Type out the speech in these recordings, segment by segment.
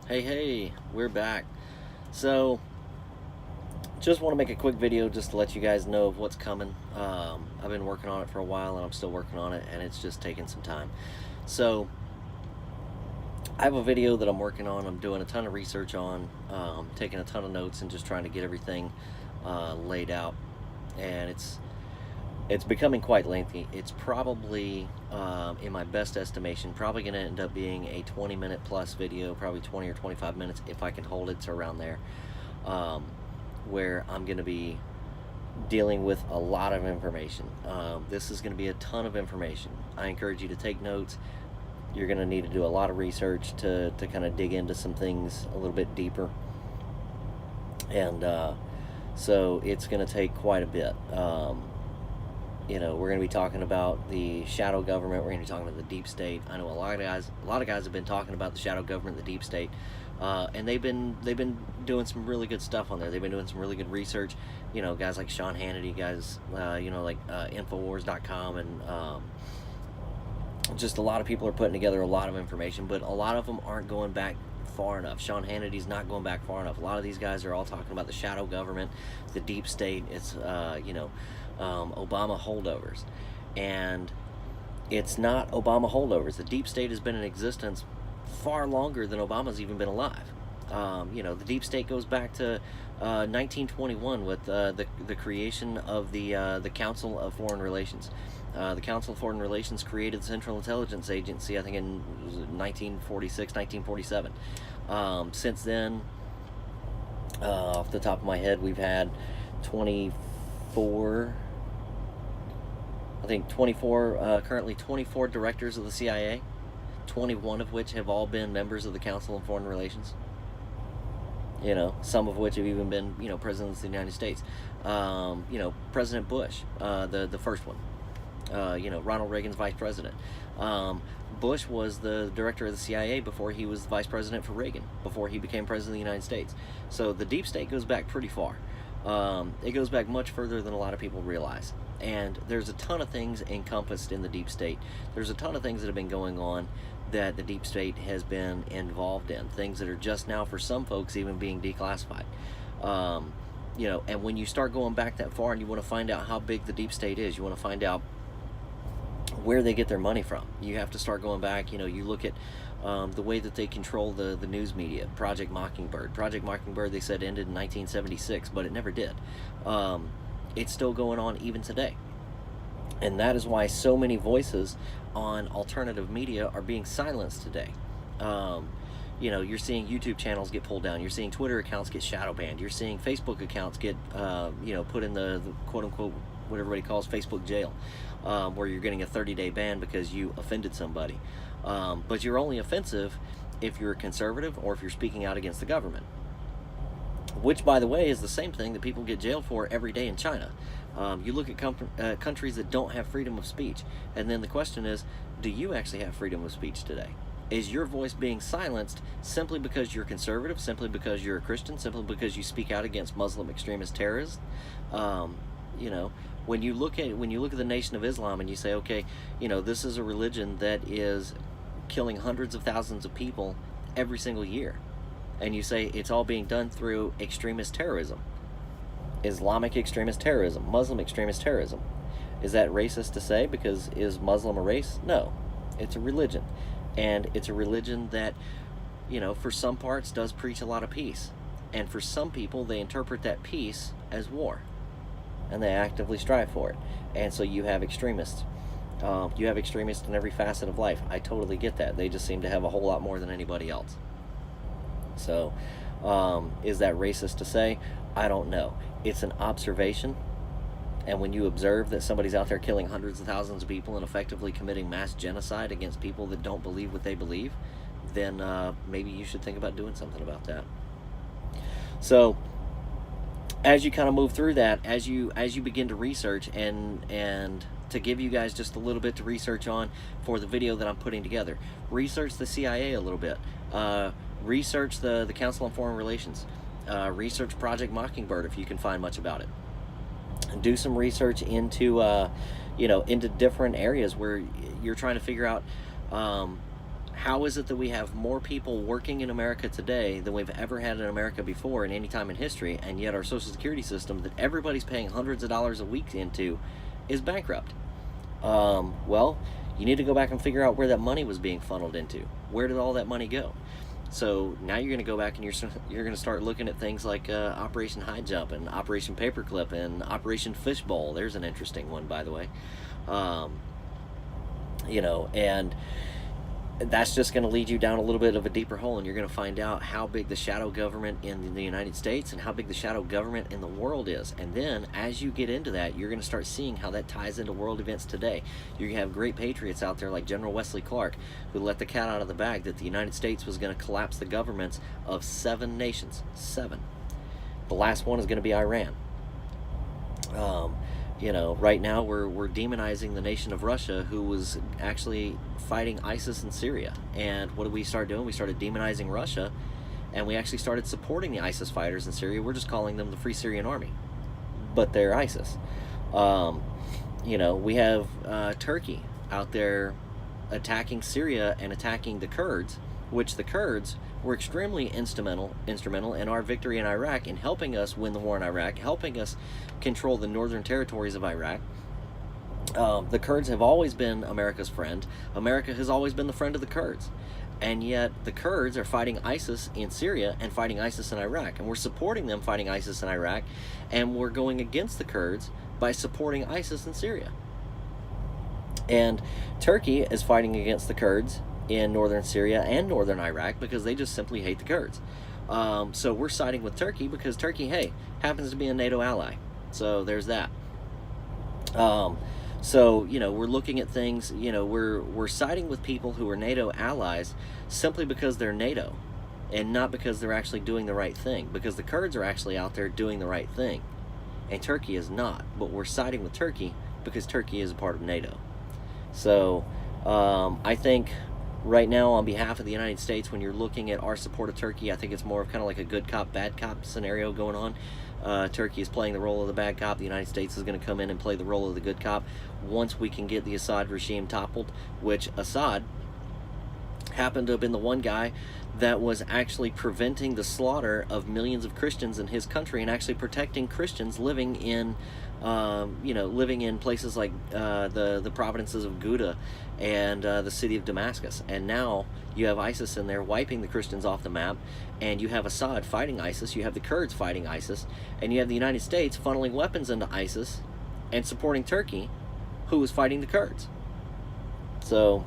Hey, we're back. So, just want to make a quick video just to let you guys know of what's coming. I've been working on it for a while and I'm still working on it, and it's just taking some time. So, I have a video that I'm working on. I'm doing a ton of research on, taking a ton of notes, and just trying to get everything laid out. And it's becoming quite lengthy. It's probably, in my best estimation, probably going to end up being a 20-minute plus video, probably 20 or 25 minutes if I can hold it to around there, where I'm going to be dealing with a lot of information. This is going to be a ton of information. I encourage you to take notes. You're going to need to do a lot of research to kind of dig into some things a little bit deeper. And so it's going to take quite a bit. We're going to be talking about the shadow government. We're going to be talking about the deep state. I know a lot of guys have been talking about the shadow government, the deep state, and they've been doing some really good stuff on there. They've been doing some really good research. Guys like Sean Hannity, guys, like Infowars.com, and just a lot of people are putting together a lot of information, but a lot of them aren't going back far enough. Sean Hannity's not going back far enough. A lot of these guys are all talking about the shadow government, the deep state. It's Obama holdovers, and it's not Obama holdovers. The deep state has been in existence far longer than Obama's even been alive. The deep state goes back to 1921 with the creation of the Council of Foreign Relations. The Council of Foreign Relations created the Central Intelligence Agency, I think in 1946, 1947. Since then, off the top of my head, we've had 24, currently 24 directors of the CIA, 21 of which have all been members of the Council of Foreign Relations. Some of which have even been, presidents of the United States. President Bush, the first one. Ronald Reagan's vice president. Bush was the director of the CIA before he was vice president for Reagan, before he became president of the United States. So the deep state goes back pretty far. It goes back much further than a lot of people realize. And there's a ton of things encompassed in the deep state. There's a ton of things that have been going on that the deep state has been involved in. Things that are just now, for some folks, even being declassified. And when you start going back that far and you want to find out how big the deep state is, you want to find out where they get their money from, you have to start going back. You look at the way that they control the news media. Project Mockingbird, they said ended in 1976, but it never did. It's still going on even today, and that is why so many voices on alternative media are being silenced today. You're seeing YouTube channels get pulled down. You're seeing Twitter accounts get shadow banned. You're seeing Facebook accounts get put in the quote-unquote what everybody calls Facebook jail, where you're getting a 30-day ban because you offended somebody. But you're only offensive if you're a conservative or if you're speaking out against the government, which, by the way, is the same thing that people get jailed for every day in China. You look at countries that don't have freedom of speech, and then the question is, do you actually have freedom of speech today? Is your voice being silenced simply because you're conservative, simply because you're a Christian, simply because you speak out against Muslim extremist terrorists? When you look at the Nation of Islam and you say, okay, this is a religion that is killing hundreds of thousands of people every single year, and you say it's all being done through extremist terrorism, Islamic extremist terrorism, Muslim extremist terrorism. Is that racist to say? Because is Muslim a race? No, it's a religion, and it's a religion that, for some parts does preach a lot of peace, and for some people they interpret that peace as war, and they actively strive for it. And so you have extremists. You have extremists in every facet of life. I totally get that. They just seem to have a whole lot more than anybody else. So, is that racist to say? I don't know. It's an observation, and when you observe that somebody's out there killing hundreds of thousands of people and effectively committing mass genocide against people that don't believe what they believe, then maybe you should think about doing something about that. So, as you kind of move through that, as you begin to research, and to give you guys just a little bit to research on for the video that I'm putting together, research the CIA a little bit, research the Council on Foreign Relations, research Project Mockingbird if you can find much about it, and do some research into into different areas where you're trying to figure out How is it that we have more people working in America today than we've ever had in America before in any time in history, and yet our Social Security system that everybody's paying hundreds of dollars a week into is bankrupt? Well, you need to go back and figure out where that money was being funneled into. Where did all that money go? So now you're going to go back and you're going to start looking at things like Operation High Jump and Operation Paperclip and Operation Fishbowl. There's an interesting one, by the way. You know, and that's just going to lead you down a little bit of a deeper hole, and you're going to find out how big the shadow government in the United States and how big the shadow government in the world is. And then as you get into that, you're going to start seeing how that ties into world events today. You're going to have great patriots out there like General Wesley Clark, who let the cat out of the bag that the United States was going to collapse the governments of 7 nations. 7. The last one is going to be Iran. You know, right now we're demonizing the nation of Russia, who was actually fighting ISIS in Syria. And what did we start doing? We started demonizing Russia, and we actually started supporting the ISIS fighters in Syria. We're just calling them the Free Syrian Army, but they're ISIS. You know, we have Turkey out there attacking Syria and attacking the Kurds, which the Kurds were extremely instrumental in our victory in Iraq, in helping us win the war in Iraq, helping us control the northern territories of Iraq. The Kurds have always been America's friend. America has always been the friend of the Kurds. And yet the Kurds are fighting ISIS in Syria and fighting ISIS in Iraq. And we're supporting them fighting ISIS in Iraq. And we're going against the Kurds by supporting ISIS in Syria. And Turkey is fighting against the Kurds in northern Syria and northern Iraq because they just simply hate the Kurds. So we're siding with Turkey because Turkey, hey, happens to be a NATO ally. So there's that. So, you know, we're looking at things, you know, we're siding with people who are NATO allies simply because they're NATO and not because they're actually doing the right thing, because the Kurds are actually out there doing the right thing and Turkey is not. But we're siding with Turkey because Turkey is a part of NATO. So I think right now, on behalf of the United States, when you're looking at our support of Turkey, I think it's more of kind of like a good cop, bad cop scenario going on. Turkey is playing the role of the bad cop. The United States is going to come in and play the role of the good cop once we can get the Assad regime toppled, which Assad happened to have been the one guy that was actually preventing the slaughter of millions of Christians in his country and actually protecting Christians living in living in places like the provinces of Ghouta and the city of Damascus. And now you have ISIS in there wiping the Christians off the map, and you have Assad fighting ISIS, you have the Kurds fighting ISIS, and you have the United States funneling weapons into ISIS and supporting Turkey, who is fighting the Kurds. So,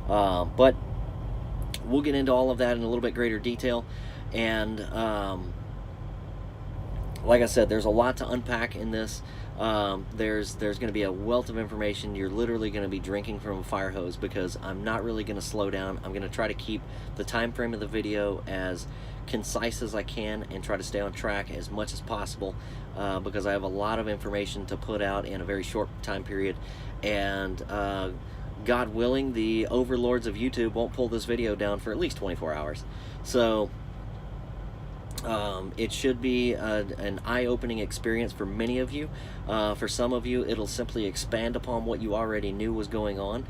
but we'll get into all of that in a little bit greater detail. And like I said, there's a lot to unpack in this. There's going to be a wealth of information. You're literally going to be drinking from a fire hose because I'm not really going to slow down. I'm going to try to keep the time frame of the video as concise as I can and try to stay on track as much as possible because I have a lot of information to put out in a very short time period. And God willing, the overlords of YouTube won't pull this video down for at least 24 hours. So it should be an eye-opening experience for many of you. For some of you, it'll simply expand upon what you already knew was going on.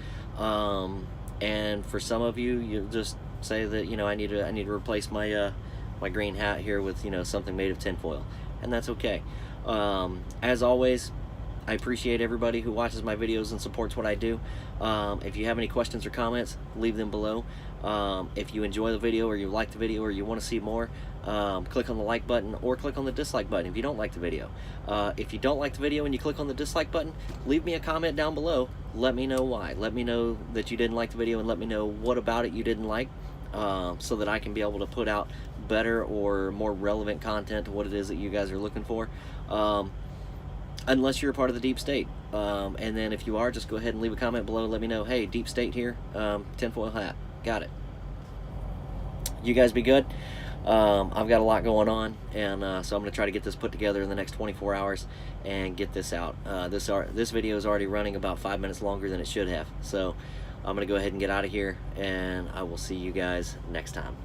And for some of you, you'll just say that, you know, I need to replace my my green hat here with, you know, something made of tinfoil, and that's okay. As always, I appreciate everybody who watches my videos and supports what I do. If you have any questions or comments, leave them below. If you enjoy the video or you like the video or you want to see more, click on the like button or click on the dislike button if you don't like the video. If you don't like the video and you click on the dislike button, leave me a comment down below. Let me know why. Let me know that you didn't like the video and let me know what about it you didn't like, so that I can be able to put out better or more relevant content to what it is that you guys are looking for. Unless you're a part of the deep state. And then if you are, just go ahead and leave a comment below and let me know, hey, deep state here, tinfoil hat, got it. You guys be good. I've got a lot going on, and so I'm going to try to get this put together in the next 24 hours and get this out. This video is already running about 5 minutes longer than it should have, so I'm going to go ahead and get out of here, and I will see you guys next time.